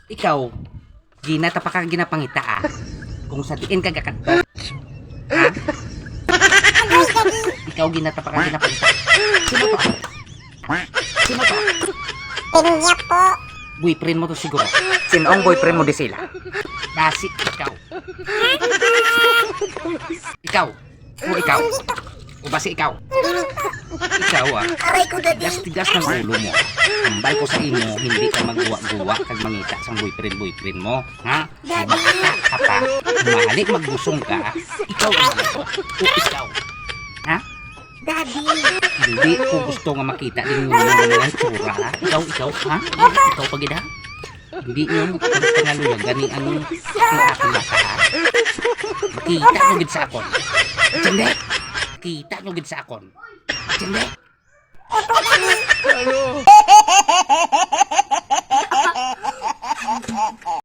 Ikaw, ginata pa ka ginapangita ah. Kung sa diin ka gakato. Ha? Ikaw ginata pa ka ginapangita. Sino to? Sino to? Pinya po. Boyfriend mo to siguro. Sinong boyfriend mo di sila? Kasi ikaw. Ikaw. O ikaw. O basi ikaw. Ikaw ah. Aray ko daddy. Tigas-tigas ng ulo mo. Ambal ko sa imo, hindi ka magguwa-guwa kag mangita sa boyfriend mo. Ha? Ay bata ka pa. Mahalik magbusong ka. Ikaw ang o ikaw. Ha? Daddy. Hindi ko gusto nga makita din yung tsura. Ikaw, ha? Ikaw pagid ha? Hindi yung pangaluyan gani ang aking mata ha? Makita nyo gid sa akon. Tindi? Kita nyo gid sa akon. Tindi? Opo daddy.